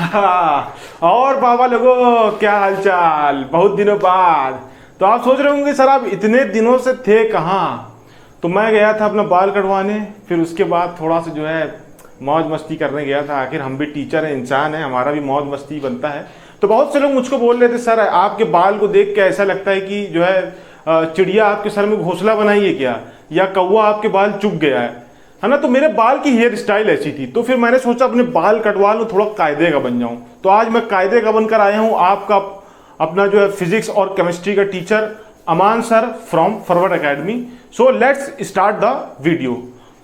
और बाबा लोगों, क्या हालचाल, बहुत दिनों बाद। तो आप सोच रहे होंगे सर आप इतने दिनों से थे कहाँ। तो मैं गया था अपना बाल कटवाने, फिर उसके बाद थोड़ा सा जो है मौज मस्ती करने गया था। आखिर हम भी टीचर हैं, इंसान है, हमारा भी मौज मस्ती बनता है। तो बहुत से लोग मुझको बोल रहे थे सर आपके बाल को देख के ऐसा लगता है कि जो है चिड़िया आपके सर में घोंसला बनाई है क्या, या कौवा आपके बाल चुग गया है ना। तो मेरे बाल की हेयर स्टाइल ऐसी थी, तो फिर मैंने सोचा अपने बाल कटवा लूं, थोड़ा कायदे का बन जाऊं। तो आज मैं कायदे का बनकर आया हूं, आपका अपना जो है फिजिक्स और केमिस्ट्री का teacher Aman sir from forward academy. So let's start the video.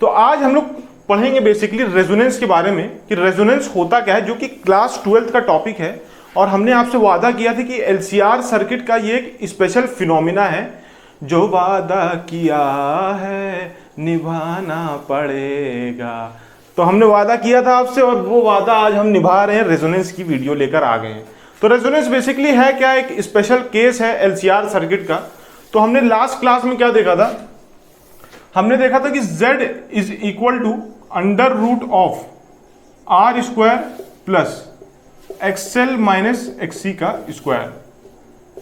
तो आज हम लोग पढ़ेंगे बेसिकली रेजोनेंस के बारे में, कि रेजोनेंस होता क्या है, जो कि क्लास 12th का टॉपिक है। और हमने आपसे वादा किया था कि एलसीआर सर्किट का ये एक स्पेशल फिनोमिना है, जो वादा किया है निभाना पड़ेगा। तो हमने वादा किया था आपसे, और वो वादा आज हम निभा रहे हैं, रेजोनेंस की वीडियो लेकर आ गए हैं। तो रेजोनेंस बेसिकली है क्या, एक स्पेशल केस है एलसीआर सर्किट का। तो हमने लास्ट क्लास में क्या देखा था, हमने देखा था कि Z is equal to under root of R square plus XL minus XC का स्क्वायर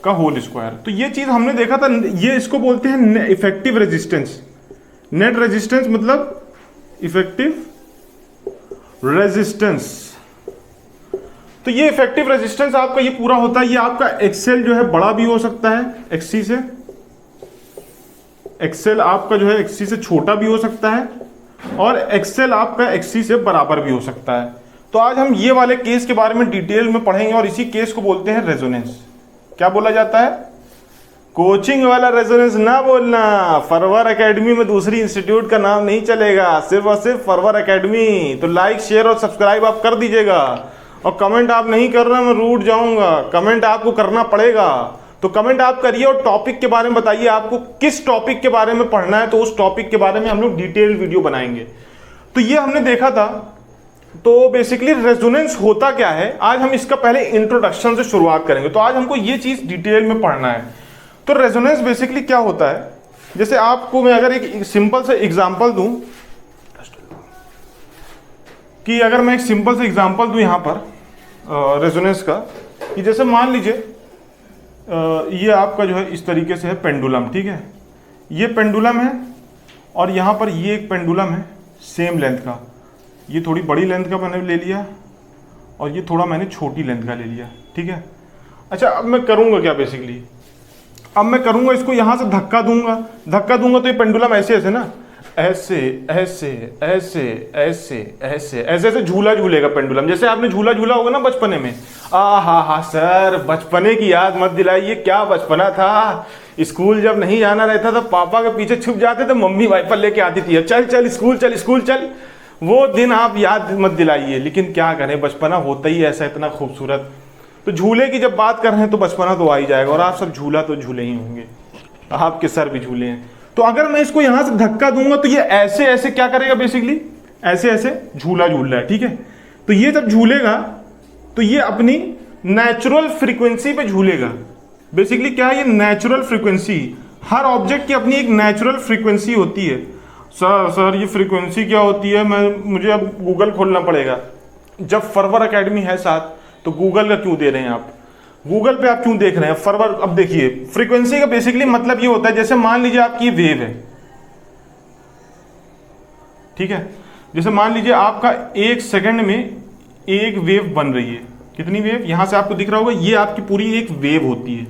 का होल स्क्वायर। तो ये चीज हमने देखा था, ये इसको बोलते हैं इफेक्टिव रेजिस्टेंस। नेट रेजिस्टेंस मतलब इफेक्टिव रेजिस्टेंस। तो ये इफेक्टिव रेजिस्टेंस आपका ये पूरा होता है। ये आपका एक्सएल जो है बड़ा भी हो सकता है एक्सी से, एक्सएल आपका जो है एक्सी से छोटा भी हो सकता है, और एक्सएल आपका एक्सी से बराबर भी हो सकता है। तो आज हम ये वाले केस के बारे में डिटेल में पढ़ेंगे, और इसी केस को बोलते हैं रेजोनेंस। क्या बोला जाता है, कोचिंग वाला रेजोनेंस ना बोलना। फॉरवर्ड एकेडमी में दूसरी इंस्टीट्यूट का नाम नहीं चलेगा, सिर्फ और सिर्फ फॉरवर्ड एकेडमी। तो लाइक शेयर और सब्सक्राइब आप कर दीजिएगा, और कमेंट आप नहीं कर रहे मैं रूठ जाऊंगा, कमेंट आपको करना पड़ेगा। तो कमेंट आप करिए, और टॉपिक के बारे में बताइए आपको किस टॉपिक के बारे में पढ़ना है, तो उस टॉपिक के बारे में हम लोग डिटेल वीडियो बनाएंगे। तो ये हमने देखा था। तो बेसिकली रेजोनेंस होता क्या है, आज हम इसका पहले इंट्रोडक्शन से शुरुआत करेंगे। तो आज हमको ये चीज डिटेल में पढ़ना है। तो रेजोनेंस बेसिकली क्या होता है, जैसे आपको मैं अगर एक सिंपल से एग्जांपल दूं, कि अगर मैं एक सिंपल से एग्जांपल दूं यहां पर रेजोनेंस का, कि जैसे मान लीजिए ये आपका जो है इस तरीके से है पेंडुलम, ठीक है। ये पेंडुलम है, और यहां पर ये एक पेंडुलम है सेम लेंथ का। ये थोड़ी बड़ी लेंथ का मैंने ले लिया, और ये थोड़ा मैंने छोटी लेंथ का ले लिया, ठीक है। अच्छा, अब मैं करूंगा क्या बेसिकली, अब मैं करूंगा इसको यहां से धक्का दूंगा तो ये पेंडुलम ऐसे ऐसे ना, ऐसे ऐसे ऐसे ऐसे ऐसे ऐसे ऐसे झूला झूलेगा पेंडुलम। जैसे आपने झूला झूला होगा ना बचपने में। हा सर, बचपने की याद मत दिलाइए, क्या बचपना था। स्कूल जब नहीं जाना रहता तो पापा के पीछे छुप जाते, तो मम्मी वाइपर लेके आती थी, चल चल स्कूल चल स्कूल चल। वो दिन आप याद मत दिलाइए, लेकिन क्या करें, बचपना होता ही ऐसा इतना खूबसूरत। तो झूले की जब बात कर रहे हैं तो बचपना तो आ ही जाएगा, और आप सब झूला तो झूले ही होंगे, आपके सर भी झूले हैं। तो अगर मैं इसको यहां से धक्का दूंगा तो ये ऐसे ऐसे क्या करेगा, बेसिकली ऐसे ऐसे झूला झूल रहा है, ठीक है। तो ये जब झूलेगा तो ये अपनी नेचुरल फ्रीक्वेंसी पे झूलेगा। बेसिकली क्या है, ये नेचुरल फ्रीक्वेंसी, हर ऑब्जेक्ट की अपनी एक नेचुरल फ्रीक्वेंसी होती है। सर ये फ्रीक्वेंसी क्या होती है, मुझे अब गूगल खोलना पड़ेगा। जब फॉरवर्ड एकेडमी है साथ, तो गूगल का क्यों दे रहे हैं आप, गूगल पे आप क्यों देख रहे हैं फॉरवर्ड। अब देखिए, फ्रीक्वेंसी का बेसिकली मतलब ये होता है, जैसे मान लीजिए आपकी वेव है, ठीक है। जैसे मान लीजिए आपका 1 सेकंड में एक वेव बन रही है। कितनी वेव, यहां से आपको दिख रहा होगा, ये आपकी पूरी एक वेव होती है।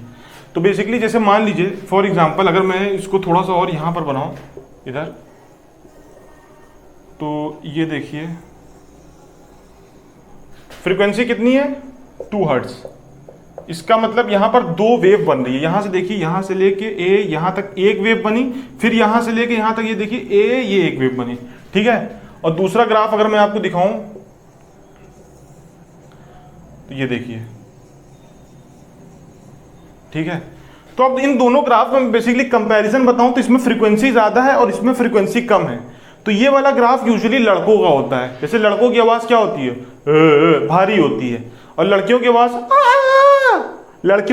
तो बेसिकली जैसे मान लीजिए फॉर एग्जांपल, अगर मैं इसको थोड़ा सा और यहां पर बनाऊं इधर, तो ये देखिए फ्रीक्वेंसी कितनी है, 2 हर्ट्ज। इसका मतलब यहां पर 2 वेव बन रही है। यहां से देखिए, यहां से लेके ए यहां तक एक वेव बनी, फिर यहां से लेके यहां तक ये देखिए ए, ये एक वेव बनी, ठीक है। और दूसरा ग्राफ अगर मैं आपको दिखाऊं तो ये देखिए, ठीक है। तो अब इन दोनों ग्राफ में बेसिकली कंपैरिजन बताऊं तो इसमें फ्रीक्वेंसी ज्यादा है और इसमें फ्रीक्वेंसी कम है। तो ये वाला ग्राफ यूजुअली लड़कों का होता है। जैसे लड़कों की आवाज क्या होती है, भारी होती है, और लड़कियों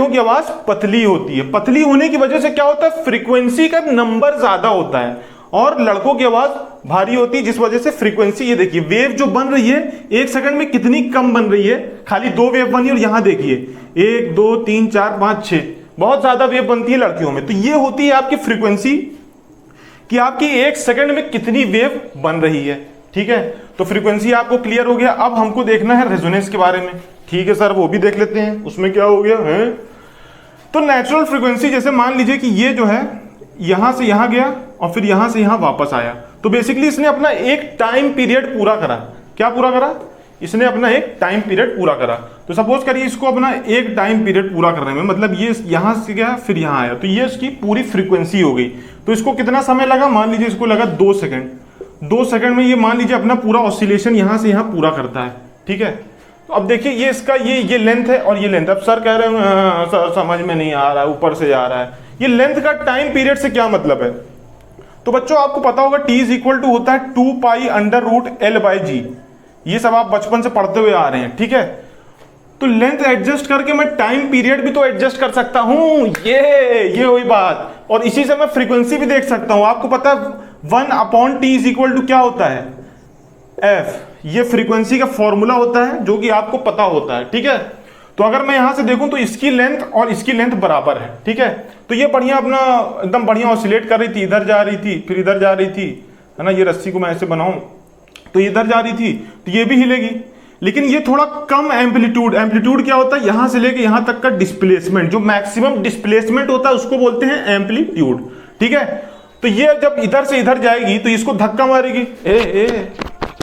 की आवाज पतली होती है। पतली होने की वजह से क्या होता है, फ्रीक्वेंसी का नंबर ज्यादा होता है, और लड़कों की आवाज भारी होती है, जिस वजह से फ्रीक्वेंसी, ये देखिए वेव जो बन रही है 1 सेकंड में कितनी कम बन रही है, खाली 2 वेव बनी और यहां देखिए 1 2 3 4 5 6, बहुत ज्यादा वेव बनती है लड़कियों में। तो ये होती है आपकी फ्रीक्वेंसी कि आपकी 1 सेकंड में कितनी वेव बन रही है। ठीक है, तो फ्रीक्वेंसी आपको क्लियर हो गया। अब हमको देखना है रेजोनेंस के बारे में। ठीक है सर, वो भी देख लेते हैं, उसमें क्या हो गया है। तो नेचुरल फ्रीक्वेंसी, जैसे मान लीजिए कि ये जो है यहां से यहां गया और फिर यहां से यहां वापस आया, तो बेसिकली इसने अपना एक टाइम पीरियड पूरा करा। क्या पूरा करा? इसने अपना एक टाइम पीरियड पूरा करा। तो सपोज करिए इसको अपना एक टाइम पीरियड पूरा करने में, मतलब ये यहां से गया फिर यहां आया, तो ये इसकी पूरी फ्रीक्वेंसी हो गई। तो इसको कितना समय लगा? मान लीजिए इसको लगा 2 सेकंड। 2 सेकंड में ये मान लीजिए अपना पूरा ऑसिलेशन यहां से यहां पूरा करता है। ठीक है, तो अब देखिए ये इसका ये लेंथ है और ये लेंथ। अब सर कह रहे हैं सर समझ में नहीं आ रहा है, ऊपर से आ रहा है। ये लेंथ का टाइम पीरियड से क्या मतलब है? तो बच्चों आपको पता होगा T इज इक्वल टू होता है 2 पाई अंडर रूट L/G। ये सब आप बचपन से पढ़ते हुए आ रहे हैं। ठीक है, तो लेंथ एडजस्ट करके मैं टाइम पीरियड भी तो एडजस्ट कर सकता हूं। ये वही बात, और इसी से मैं फ्रीक्वेंसी भी देख सकता हूं। आपको पता है 1/T इज इक्वल टू क्या होता है? F। ये फ्रीक्वेंसी का फॉर्मूला होता है जो कि आपको पता होता है। ठीक है, तो अगर मैं यहां से देखूं तो इसकी लेंथ और इसकी लेंथ बराबर है। ठीक है, तो ये बढ़िया अपना एकदम बढ़िया ऑसिलेट कर रही थी, इधर जा रही थी फिर इधर जा रही थी, है ना। ये रस्सी को मैं ऐसे बनाऊं तो इधर जा रही थी, तो ये भी हिलेगी, लेकिन ये थोड़ा कम एम्पलीट्यूड। एम्पलीट्यूड क्या होता है? यहां से लेके यहां तक का डिस्प्लेसमेंट, जो मैक्सिमम डिस्प्लेसमेंट होता है उसको बोलते हैं एम्पलीट्यूड। ठीक है, तो ये जब इधर से इधर जाएगी तो इसको धक्का मारेगी,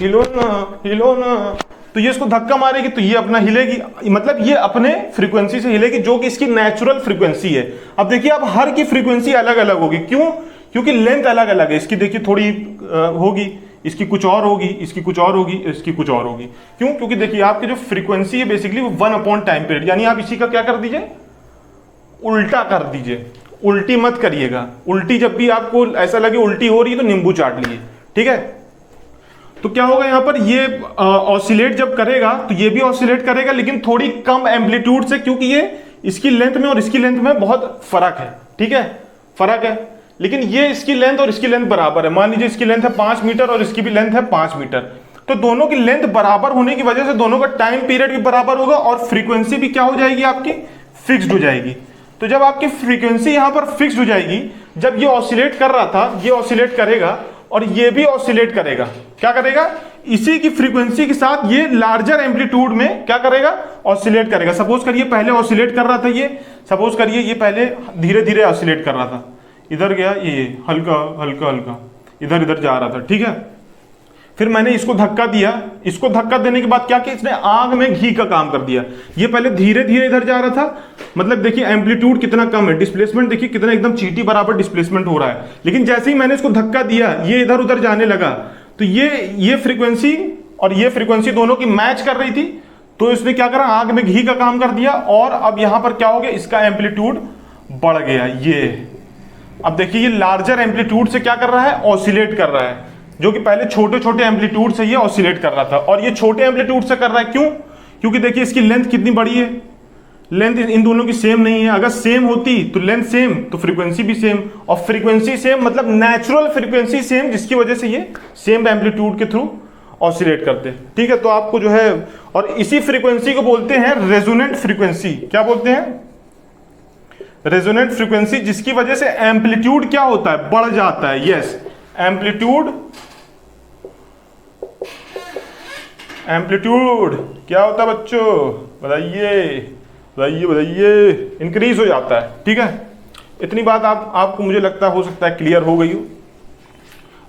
हिलो ना, तो ये इसको धक्का मारेगी तो ये अपना हिलेगी, मतलब ये अपने फ्रीक्वेंसी से हिलेगी जो कि इसकी नेचुरल फ्रीक्वेंसी है। अब देखिए अब हर की फ्रीक्वेंसी अलग अलग होगी। क्यों? क्योंकि लेंथ अलग अलग है। इसकी देखिए थोड़ी होगी, इसकी कुछ और होगी, इसकी कुछ और होगी, इसकी कुछ और होगी। क्यों? क्योंकि देखिए आपकी जो फ्रीक्वेंसी है बेसिकली वो 1 टाइम पीरियड, यानी आप इसी का क्या कर दीजिए, उल्टा कर दीजिए। उल्टी मत करिएगा। उल्टी जब भी आपको ऐसा लगे उल्टी हो रही है तो नींबू चाट लिए। ठीक है, तो क्या होगा यहां पर, ये ऑसिलेट जब करेगा तो ये भी ऑसिलेट करेगा, लेकिन थोड़ी कम एम्पलीट्यूड से, क्योंकि ये इसकी लेंथ में और इसकी लेंथ में बहुत फर्क है। ठीक है, फर्क है, लेकिन ये इसकी लेंथ और इसकी लेंथ बराबर है। मान लीजिए इसकी लेंथ है 5 मीटर और इसकी भी लेंथ है 5 मीटर, तो दोनों की लेंथ बराबर होने की वजह से दोनों का टाइम पीरियड भी बराबर होगा और फ्रीक्वेंसी भी क्या हो जाएगी आपकी, फिक्स्ड हो जाएगी। तो जब आपकी फ्रीक्वेंसी यहां पर फिक्स्ड हो जाएगी, जब ये ऑसिलेट कर रहा था ये ऑसिलेट करेगा और ये भी ऑसिलेट करेगा। क्या करेगा? इसी की फ्रीक्वेंसी के साथ ये लार्जर एम्पलीट्यूड में क्या करेगा, ऑसिलेट करेगा। सपोज करिए पहले ऑसिलेट कर रहा था ये, सपोज करिए ये पहले धीरे धीरे ऑसिलेट कर रहा था, इधर गया ये हल्का हल्का हल्का इधर इधर जा रहा था। ठीक है, फिर मैंने इसको धक्का दिया, इसको धक्का देने के बाद क्या किया, इसने आग में घी का काम कर दिया। ये पहले धीरे धीरे इधर जा रहा था, मतलब देखिए एम्पलीट्यूड कितना कम है, डिस्प्लेसमेंट देखिए कितना एकदम चींटी बराबर डिस्प्लेसमेंट हो रहा है। लेकिन जैसे ही मैंने इसको धक्का दिया ये इधर उधर जाने लगा, तो ये फ्रीक्वेंसी और ये फ्रीक्वेंसी दोनों की मैच कर रही थी, तो इसने क्या करा, आग में घी का काम कर दिया। और अब यहां पर क्या हो गया, इसका एम्पलीट्यूड बढ़ गया। ये अब देखिए ये लार्जर एम्पलीट्यूड से क्या कर रहा है, ऑसिलेट कर रहा है, जो कि पहले छोटे छोटे एम्पलीट्यूड से ये ऑसिलेट कर रहा था, और ये छोटे एम्पलीट्यूड से कर रहा है। क्यों? क्योंकि देखिए इसकी लेंथ कितनी बड़ी है, लेंथ इन दोनों की सेम नहीं है। अगर सेम होती तो लेंथ सेम तो फ्रीक्वेंसी भी सेम, और फ्रीक्वेंसी सेम मतलब नेचुरल फ्रीक्वेंसी सेम, जिसकी वजह से ये सेम एम्पलीट्यूड के थ्रू ऑसिलेट करते हैं। ठीक है, तो आपको जो है, और इसी फ्रीक्वेंसी को बोलते हैं रेजोनेंट फ्रीक्वेंसी। क्या बोलते हैं? रेजोनेंट फ्रीक्वेंसी, जिसकी वजह से एम्पलीट्यूड क्या होता है, बढ़ जाता है। यस, एम्पलीट्यूड क्या होता है बच्चों, बताइए बताइए बताइए, इंक्रीज हो जाता है। ठीक है, इतनी बात आपको मुझे लगता हो सकता है क्लियर हो गई हो।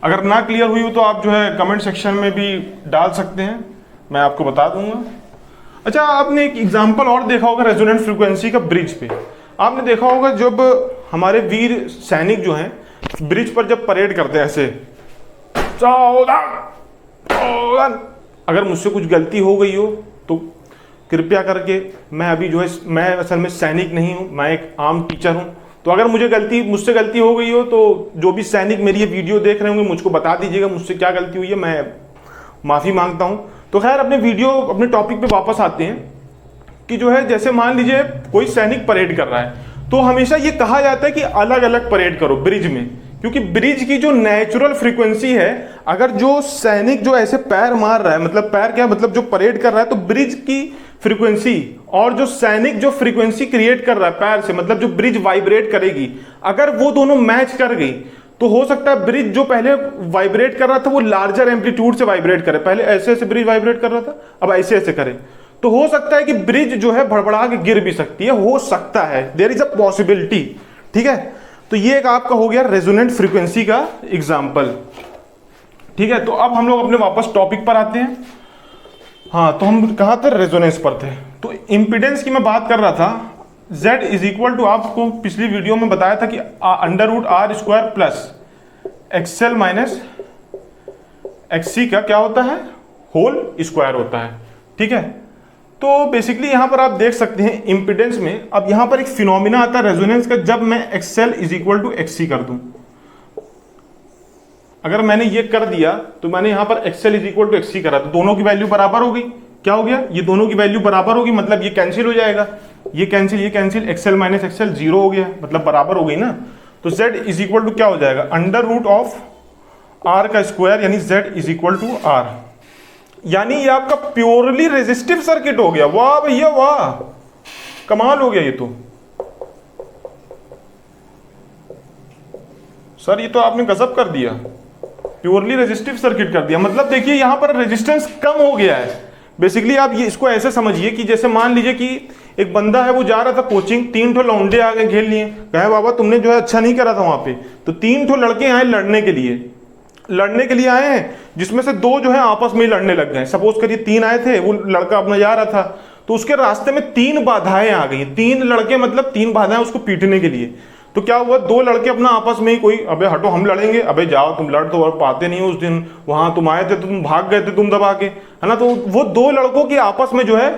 अगर ना क्लियर हुई हो तो आप जो है कमेंट सेक्शन में भी डाल सकते हैं, मैं आपको बता दूंगा। अच्छा, आपने एक एग्जांपल और देखा होगा रेजोनेंट फ्रीक्वेंसी का ब्रिज पे। आपने देखा होगा जब हमारे वीर सैनिक जो हैं ब्रिज पर जब परेड करते हैं ऐसे, सावधान, अगर मुझसे कुछ गलती हो गई हो तो कृपया करके, मैं अभी जो है, मैं असल में सैनिक नहीं हूँ, मैं एक आम टीचर हूँ, तो अगर मुझसे गलती हो गई हो तो जो भी सैनिक मेरी ये वीडियो देख रहे होंगे मुझको बता दीजिएगा मुझसे क्या गलती हुई है, मैं माफ़ी मांगता हूँ। तो खैर अपने टॉपिक पे वापस आते हैं कि जो है, जैसे मान लीजिए कोई सैनिक परेड कर रहा है, तो हमेशा ये कहा जाता है कि अलग अलग परेड करो ब्रिज में, क्योंकि ब्रिज की जो नेचुरल फ्रीक्वेंसी है, अगर जो सैनिक जो ऐसे पैर मार रहा है, मतलब पैर क्या मतलब जो परेड कर रहा है, तो ब्रिज की फ्रीक्वेंसी और जो सैनिक जो फ्रीक्वेंसी क्रिएट कर रहा है पैर से, मतलब जो ब्रिज वाइब्रेट करेगी, अगर वो दोनों मैच कर गई तो हो सकता है ब्रिज जो पहले वाइब्रेट कर रहा था वो लार्जर एम्पलीट्यूड से वाइब्रेट करे। पहले ऐसे ऐसे ब्रिज वाइब्रेट कर रहा था, अब ऐसे ऐसे करे, तो हो सकता है कि ब्रिज जो है भड़बड़ा के गिर भी सकती है, हो सकता है, देयर इज अ पॉसिबिलिटी। ठीक है, तो ये एक आपका हो गया रेजोनेंट फ्रीक्वेंसी का एग्जांपल। ठीक है, तो अब हम लोग अपने वापस टॉपिक पर आते हैं। हाँ, तो हम कहाँ थे, रेजोनेंस पर थे। तो इंपीडेंस की मैं बात कर रहा था, Z इज इक्वल टू, आपको पिछली वीडियो में बताया था कि √r² plus XL minus XC का क्या होता है, होल स्क्वायर होता है। ठीक है, तो बेसिकली यहां पर आप देख सकते हैं इंपीडेंस में, अब यहां पर एक फिनोमिना आता है रेजोनेंस का, जब मैं XL is equal to XC कर दूं। अगर मैंने ये कर दिया तो मैंने यहां पर XL is equal to XC करा, तो दोनों की वैल्यू बराबर हो गई। क्या हो गया, ये दोनों की वैल्यू बराबर होगी, मतलब ये कैंसिल हो जाएगा, ये कैंसिल, XL माइनस XL 0 हो गया, मतलब बराबर हो गई ना। तो Z इज इक्वल टू क्या हो जाएगा, √R का स्क्वायर, यानी Z is equal to R। यानी ये आपका प्योरली रेजिस्टिव सर्किट हो गया। वाह भैया वाह, कमाल हो गया ये तो। सर ये तो आपने गजब कर दिया, प्योरली रेजिस्टिव सर्किट कर दिया। मतलब देखिए यहां पर रेजिस्टेंस कम हो गया है। बेसिकली आप ये इसको ऐसे समझिए कि जैसे मान लीजिए कि एक बंदा है, वो जा रहा था कोचिंग, 3 ठो लौंडे आ गए घेर लिए, कहे बाबा तुमने जो है अच्छा नहीं करा था वहां पे, तो 3 ठो लड़के आए लड़ने के लिए आए हैं, जिसमें से 2 जो है आपस में ही लड़ने लग गए। सपोज करिए 3 आए थे, वो लड़का अपना जा रहा था, तो उसके रास्ते में 3 बाधाएं आ गई, 3 लड़के मतलब 3 बाधाएं उसको पीटने के लिए। तो क्या हुआ, 2 लड़के अपना आपस में ही, कोई अबे हटो हम लड़ेंगे, अबे जाओ तुम लड़ तो पाते नहीं हो, उस दिन वहां तुम आए थे, तुम भाग गए थे तुम दबा के, है ना। तो वो 2 लड़कों की आपस में जो है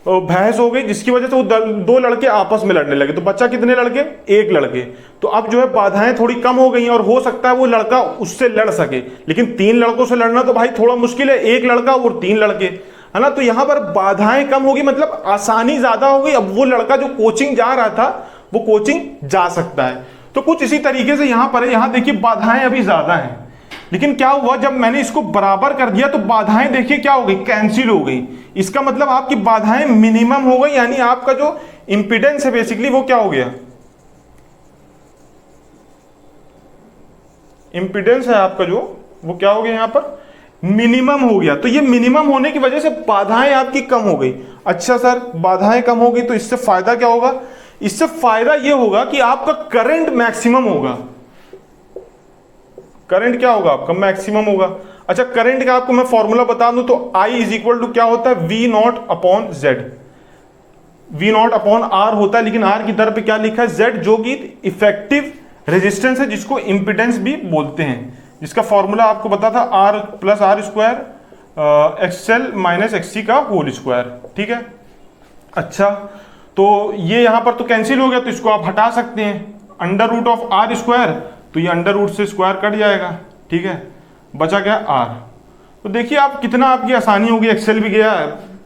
बहस हो गई, जिसकी वजह से वो 2 लड़के आपस में लड़ने लगे। तो बच्चा कितने लड़के, 1 लड़के। तो अब जो है बाधाएं थोड़ी कम हो गई और हो सकता है वो लड़का उससे लड़ सके, लेकिन 3 लड़कों से लड़ना तो भाई थोड़ा मुश्किल है, 1 लड़का और 3 लड़के, है ना। तो यहां पर बाधाएं कम होगी, मतलब आसानी ज्यादा हो गई। अब वो लड़का जो कोचिंग जा रहा था वो कोचिंग जा सकता है। तो कुछ इसी तरीके से यहां पर है, यहां देखिए बाधाएं अभी ज्यादा हैं, लेकिन क्या हुआ जब मैंने इसको बराबर कर दिया तो बाधाएं देखिए क्या हो गई, कैंसिल हो गई। इसका मतलब आपकी बाधाएं मिनिमम हो गई, यानी आपका जो इंपीडेंस है बेसिकली वो क्या हो गया, इंपीडेंस है आपका जो, वो क्या हो गया यहां पर मिनिमम हो गया। तो ये मिनिमम होने की वजह से बाधाएं आपकी कम हो गई। अच्छा सर बाधाएं कम हो गई तो इससे फायदा क्या होगा, इससे फायदा ये होगा कि आपका करंट मैक्सिमम होगा। करंट क्या होगा आपका, मैक्सिमम होगा। अच्छा करंट का आपको मैं फॉर्मूला बता दूं तो I इज इक्वल टू क्या होता है, V0 upon Z। V0 upon R होता है, लेकिन R की दर पे क्या लिखा है, Z, जो कि इफेक्टिव रेजिस्टेंस है, जिसको इंपिडेंस भी बोलते हैं, जिसका फॉर्मूला आपको बता था R plus R² XL minus XC का होल स्क्वायर। ठीक है, अच्छा तो ये यहां पर तो कैंसिल हो गया, तो इसको आप हटा सकते हैं, √R², तो ये अंडर रूट से स्क्वायर कट जाएगा। ठीक है, बचा क्या R। तो देखिए आप कितना आपकी आसानी होगी, XL भी गया,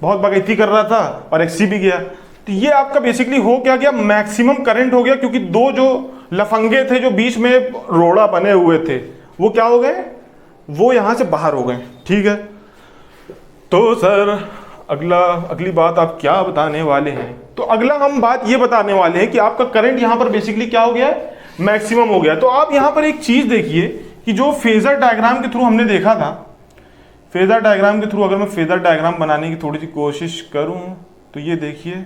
बहुत बगैती कर रहा था, और XC भी गया। तो ये आपका बेसिकली हो क्या गया, मैक्सिमम करंट हो गया, क्योंकि 2 जो लफंगे थे जो बीच में रोड़ा बने हुए थे वो क्या हो गए, वो यहां से बाहर हो गए। ठीक है, तो सर अगली बात आप क्या बताने वाले हैं, तो अगला हम बात ये बताने वाले हैं कि आपका करंट यहां पर बेसिकली क्या हो गया है, मैक्सिमम हो गया। तो आप यहां पर एक चीज देखिए कि जो फेजर डायग्राम के थ्रू हमने देखा था, फेजर डायग्राम के थ्रू अगर मैं फेजर डायग्राम बनाने की थोड़ी सी कोशिश करूं तो ये देखिए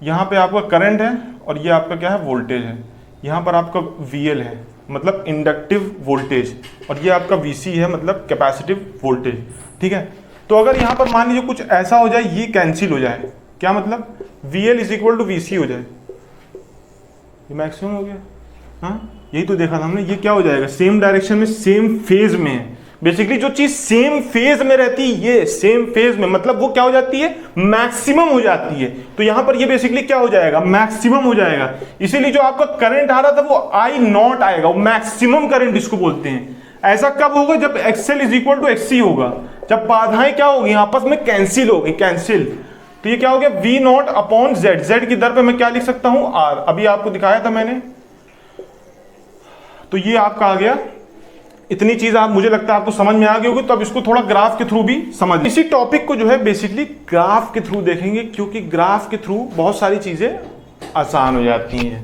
यहां पे आपका करंट है और ये आपका क्या है, वोल्टेज है। यहां पर आपका VL है, मतलब इंडक्टिव वोल्टेज, और ये आपका VC है, मतलब कैपेसिटिव वोल्टेज। ठीक है, तो अगर यहां पर मान लीजिए कुछ ऐसा हो जाए, ये कैंसिल हो जाए, क्या मतलब VL is equal to VC हो जाए, ये मैक्सिमम हो गया। हाँ यही तो देखा था हमने, ये क्या हो जाएगा, सेम डायरेक्शन में, सेम फेज में है। बेसिकली जो चीज सेम फेज में रहती है, ये सेम फेज में, मतलब वो क्या हो जाती है, मैक्सिमम हो जाती है। तो यहां पर ये बेसिकली क्या हो जाएगा, मैक्सिमम हो जाएगा। इसीलिए जो आपका करंट आ रहा था वो I0 आएगा, वो मैक्सिमम करंट इसको बोलते हैं। ऐसा कब होगा, जब XL is equal to XC होगा, जब बाधाएं क्या होगी, आपस में कैंसिल हो गई, कैंसिल। तो ये क्या हो गया, V0 अपॉन Z, Z की दर पे मैं क्या लिख सकता हूं, R। अभी आपको दिखाया था मैंने, तो ये आपका आ गया। इतनी चीज आप, मुझे लगता है आपको समझ में आ गई होगी, तो अब इसको थोड़ा ग्राफ के थ्रू भी समझ। इसी टॉपिक को जो है बेसिकली ग्राफ के थ्रू देखेंगे, क्योंकि ग्राफ के थ्रू बहुत सारी चीजें आसान हो जाती हैं।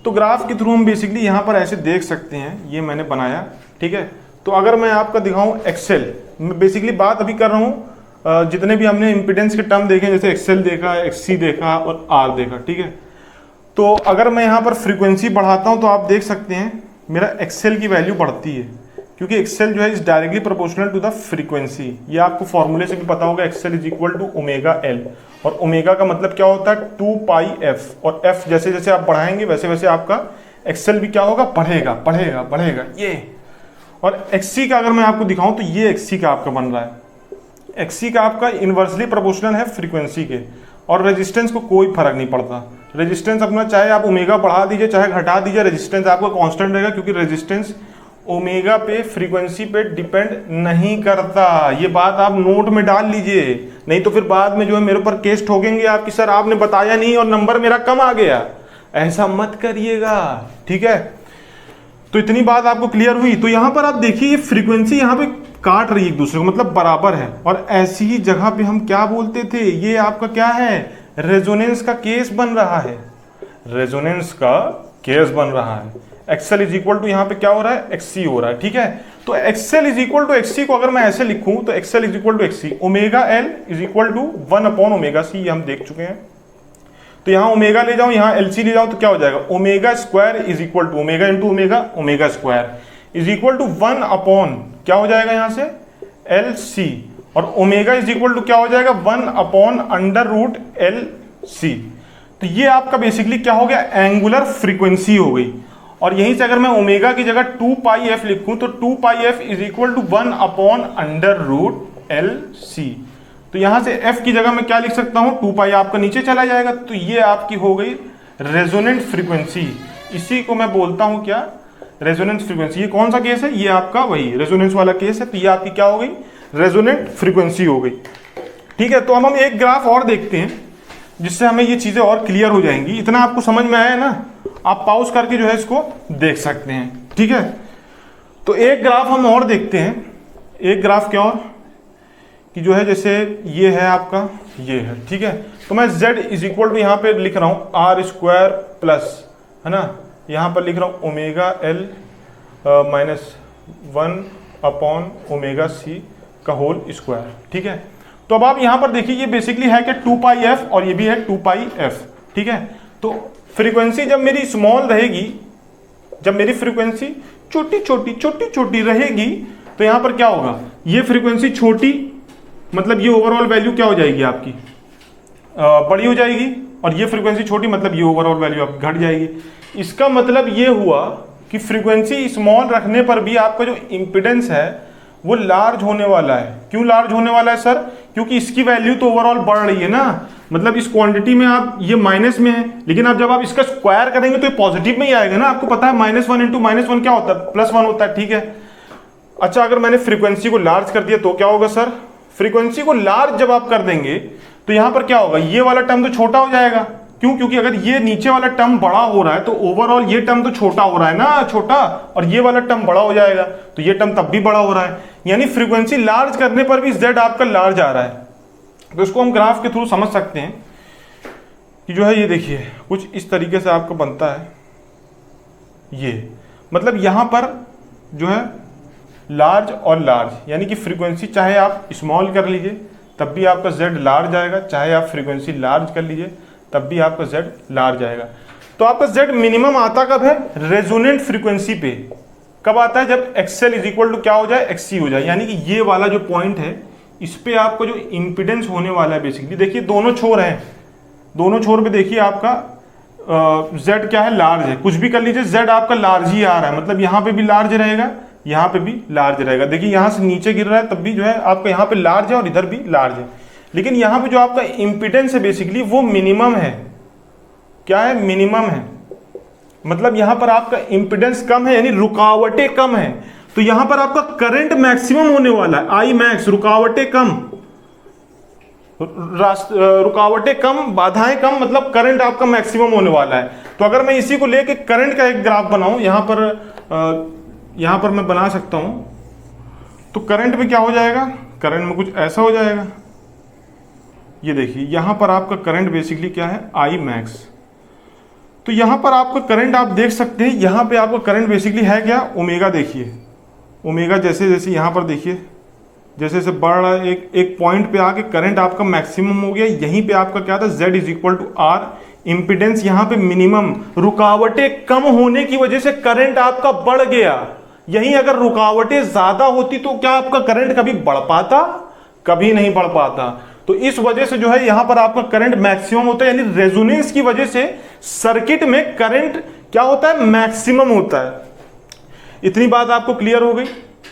तो ग्राफ के थ्रू हम बेसिकली यहाँ पर ऐसे देख सकते हैं, ये मैंने बनाया, ठीक है। तो अगर मैं आपका दिखाऊं एक्सेल, मैं बेसिकली बात अभी कर रहा हूँ जितने भी हमने इंपिडेंस के टर्म देखे, जैसे एक्सेल देखा, एक्ससी देखा और आर देखा, ठीक है। तो अगर मैं यहाँ पर फ्रीक्वेंसी बढ़ाता हूँ तो आप देख सकते हैं मेरा एक्सेल की वैल्यू बढ़ती है, क्योंकि एक्सेल जो है is directly proportional to the frequency. ये आपको फॉर्मूले से भी पता होगा, XL is equal to omega L, और ओमेगा का मतलब क्या होता है 2 पाई एफ, और एफ जैसे जैसे आप बढ़ाएंगे वैसे वैसे आपका एक्सेल भी क्या होगा, बढ़ेगा बढ़ेगा बढ़ेगा ये। और एक्ससी का अगर मैं आपको दिखाऊं तो ये एक्ससी का आपका बन रहा है, एक्ससी का आपका इनवर्सली प्रोपोर्शनल है फ्रीक्वेंसी के, और रेजिस्टेंस को कोई फर्क नहीं पड़ता। रेजिस्टेंस अपना चाहे आप ओमेगा बढ़ा दीजिए चाहे घटा दीजिए, रेजिस्टेंस आपका कांस्टेंट रहेगा, क्योंकि रेजिस्टेंस ओमेगा पे फ्रीक्वेंसी पे डिपेंड नहीं करता। ये बात आप नोट में डाल लीजिए, नहीं तो फिर बाद में जो है मेरे ऊपर केस ठोकेंगे आपकी, सर आपने बताया नहीं और नंबर मेरा कम आ गया। ऐसा मत करिएगा, ठीक है। तो इतनी बात आपको क्लियर हुई। तो यहां पर आप देखिए ये फ्रीक्वेंसी यहां पे काट रही है एक दूसरे को, मतलब बराबर है, और ऐसी ही जगह पे हम क्या बोलते थे, ये आपका क्या है, रेजोनेंस का केस बन रहा है, रेजोनेंस का केस बन रहा है। एक्सएल इज इक्वल टू यहाँ पे क्या हो रहा है, एक्ससी हो रहा है, ठीक है। तो XL is equal to XC को अगर मैं ऐसे लिखूं तो XL is equal to XC, omega L is equal to 1 upon omega C, ये हम देख चुके हैं। तो यहाँ ओमेगा ले जाऊं, यहाँ एलसी ले जाऊं, तो क्या हो जाएगा, omega square is equal to omega into omega, omega square is equal to 1 upon क्या हो जाएगा यहाँ से एल सी, और ओमेगा इज इक्वल टू क्या हो जाएगा 1 upon under root L C. तो ये आपका बेसिकली क्या हो गया, एंगुलर फ्रीक्वेंसी हो गई। और यहीं से अगर मैं ओमेगा की जगह 2 पाई एफ लिखूं तो 2 pi F is equal to 1 upon under root L C. तो यहां से एफ की जगह मैं क्या लिख सकता हूं, 2 पाई आपका नीचे चला जाएगा। तो ये आपकी हो गई रेजोनेंट फ्रीक्वेंसी, इसी को मैं बोलता हूं क्या, रेजोनेंस फ्रीक्वेंसी। ये कौन सा केस है, ये आपका वही रेजोनेंस वाला केस है। तो ये आपकी क्या हो गई, रेजोनेंट फ्रीक्वेंसी हो गई, ठीक है। तो अब हम एक ग्राफ और देखते हैं जिससे हमें ये चीजें और क्लियर हो जाएंगी। इतना आपको समझ में आया ना, आप पॉज करके जो है इसको देख सकते हैं, ठीक है। तो एक ग्राफ हम और देखते हैं, एक ग्राफ क्या और कि जो है जैसे ये है आपका, ये है, ठीक है। तो मैं z इज इक्वल टू यहाँ पे लिख रहा हूँ आर स्क्वायर प्लस, है ना, यहाँ पर लिख रहा हूँ omega L minus 1 upon omega C का होल स्क्वायर, ठीक है। तो अब आप यहाँ पर देखिए ये बेसिकली है कि 2 पाई एफ और ये भी है 2 पाई एफ, ठीक है। तो फ्रीक्वेंसी जब मेरी स्मॉल रहेगी, जब मेरी फ्रीक्वेंसी छोटी छोटी छोटी छोटी रहेगी, तो यहां पर क्या होगा, ये फ्रीक्वेंसी छोटी मतलब ये ओवरऑल वैल्यू क्या हो जाएगी आपकी, बड़ी हो जाएगी, और ये फ्रीक्वेंसी छोटी मतलब ये ओवरऑल वैल्यू आपकी घट जाएगी। इसका मतलब ये हुआ कि फ्रीक्वेंसी स्मॉल रखने पर भी आपका जो इम्पिडेंस है वो लार्ज होने वाला है। क्यों लार्ज होने वाला है सर, क्योंकि इसकी वैल्यू तो ओवरऑल बढ़ रही है ना, मतलब इस क्वांटिटी में आप ये माइनस में है, लेकिन अब जब आप इसका स्क्वायर करेंगे तो ये पॉजिटिव में ही आएगा ना। आपको पता है -1 इंटू -1 क्या होता है, +1 होता है, ठीक है। अच्छा, अगर मैंने फ्रीक्वेंसी को लार्ज कर दिया तो क्या होगा सर, फ्रीक्वेंसी को लार्ज जब आप कर देंगे तो यहां पर क्या होगा, ये वाला टर्म तो छोटा हो जाएगा। क्यों, क्योंकि अगर ये नीचे वाला टर्म बड़ा हो रहा है तो ओवरऑल ये टर्म तो छोटा हो रहा है ना, छोटा, और ये वाला टर्म बड़ा हो जाएगा, तो ये टर्म तब भी बड़ा हो रहा है। यानी फ्रीक्वेंसी लार्ज करने पर भी z आपका लार्ज आ रहा है। तो इसको हम ग्राफ के थ्रू समझ सकते हैं कि जो है ये देखिए कुछ इस तरीके से आपको बनता है। ये मतलब यहां पर जो है लार्ज और लार्ज, यानी कि फ्रीक्वेंसी चाहे आप स्मॉल कर लीजिए तब भी आपका z लार्ज आएगा, चाहे आप फ्रीक्वेंसी लार्ज कर लीजिए तब भी आपका z लार्ज आएगा। तो आपका z मिनिमम आता कब है, रेजोनेंट फ्रीक्वेंसी पे। कब आता है, जब XL इज इक्वल टू क्या हो जाए, XC हो जाए। यानी कि ये वाला जो पॉइंट है इस पे आपका जो इंपिडेंस होने वाला है, बेसिकली देखिए दोनों छोर हैं, दोनों छोर पे देखिए आपका z क्या है, लार्ज है। कुछ भी कर लीजिए z आपका लार्ज ही आ रहा है, मतलब यहाँ पे भी लार्ज रहेगा, यहाँ पे भी लार्ज रहेगा। देखिए यहाँ से नीचे गिर रहा है तब भी जो है आपका यहाँ पे लार्ज है और इधर भी लार्ज है। लेकिन यहाँ पे जो आपका इंपिडेंस है बेसिकली वो मिनिमम है। क्या है, मिनिमम है, मतलब यहाँ पर आपका इंपिडेंस कम है, यानी रुकावटें कम है। तो यहाँ पर आपका करंट मैक्सिमम होने वाला है, आई मैक्स, रुकावटें कम। रुकावटें कम, बाधाएं कम, मतलब करंट आपका मैक्सिमम होने वाला है। तो अगर मैं इसी को लेके करंट का एक ग्राफ बनाऊं, यहां पर मैं बना सकता हूं, तो करंट में क्या हो जाएगा, करंट में कुछ ऐसा हो जाएगा। ये देखिए यहां पर आपका करंट बेसिकली क्या है, आई मैक्स। तो यहां पर आपका करंट आप देख सकते हैं, यहां पे आपका करंट बेसिकली है क्या, ओमेगा। देखिए ओमेगा जैसे जैसे यहां पर देखिए जैसे जैसे बढ़ रहा है, एक पॉइंट पे आके करंट आपका मैक्सिमम हो गया। यहीं पे आपका क्या था, Z is equal to R, impedance यहाँ पे मिनिमम, रुकावटें कम होने की वजह से करंट आपका बढ़ गया। यहीं अगर रुकावटें ज्यादा होती तो क्या आपका करंट कभी बढ़ पाता, कभी नहीं बढ़ पाता। तो इस वजह से जो है यहां पर आपका करंट मैक्सिमम होता है, यानी रेजोनेंस की वजह से सर्किट में करंट क्या होता है, मैक्सिमम होता है। इतनी बात आपको क्लियर हो गई।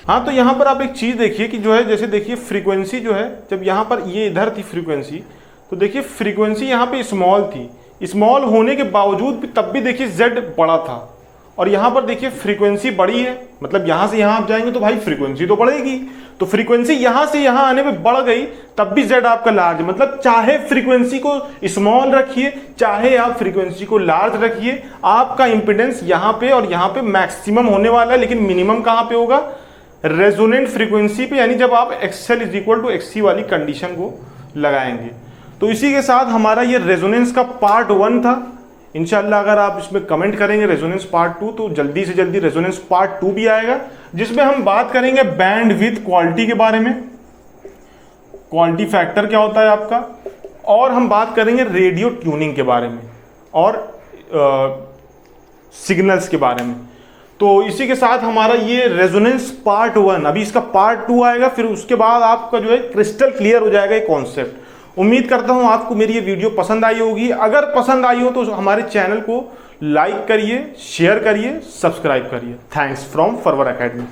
हाँ, तो यहां पर आप एक चीज देखिए कि जो है, जैसे देखिए फ्रीक्वेंसी जो है, जब यहां पर ये इधर थी फ्रीक्वेंसी, तो देखिए फ्रीक्वेंसी यहां पे स्मॉल थी, स्मॉल होने के बावजूद भी तब भी देखिए Z बड़ा था। और यहां पर देखिए फ्रीक्वेंसी बड़ी है, मतलब यहां से यहां आप जाएंगे तो भाई फ्रीक्वेंसी तो बढ़ेगी। तो फ्रीक्वेंसी यहां से यहां आने में बढ़ गई, तब भी Z आपका लार्ज, मतलब चाहे फ्रीक्वेंसी को स्मॉल रखिए, चाहे आप फ्रीक्वेंसी को लार्ज रखिए, आपका इंपिडेंस यहां पे और यहां पे मैक्सिमम होने वाला है। लेकिन मिनिमम कहां पे होगा, रेजोनेंट फ्रीक्वेंसी पे, यानी जब आप XL is equal to XC वाली कंडीशन को लगाएंगे। तो इसी के साथ हमारा ये रेजोनेंस का पार्ट 1 था। इंशाल्लाह अगर आप इसमें कमेंट करेंगे रेजोनेंस पार्ट 2, तो जल्दी से जल्दी रेजोनेंस पार्ट 2 भी आएगा, जिसमें हम बात करेंगे बैंड विड्थ क्वालिटी के बारे में, क्वालिटी फैक्टर क्या होता है आपका, और हम बात करेंगे रेडियो ट्यूनिंग के बारे में और सिग्नल्स के बारे में। तो इसी के साथ हमारा ये रेजोनेंस पार्ट 1, अभी इसका पार्ट 2 आएगा, फिर उसके बाद आपका जो है क्रिस्टल क्लियर हो जाएगा ये कॉन्सेप्ट। उम्मीद करता हूं आपको मेरी ये वीडियो पसंद आई होगी। अगर पसंद आई हो तो हमारे चैनल को लाइक करिए, शेयर करिए, सब्सक्राइब करिए। Thanks from forward academy.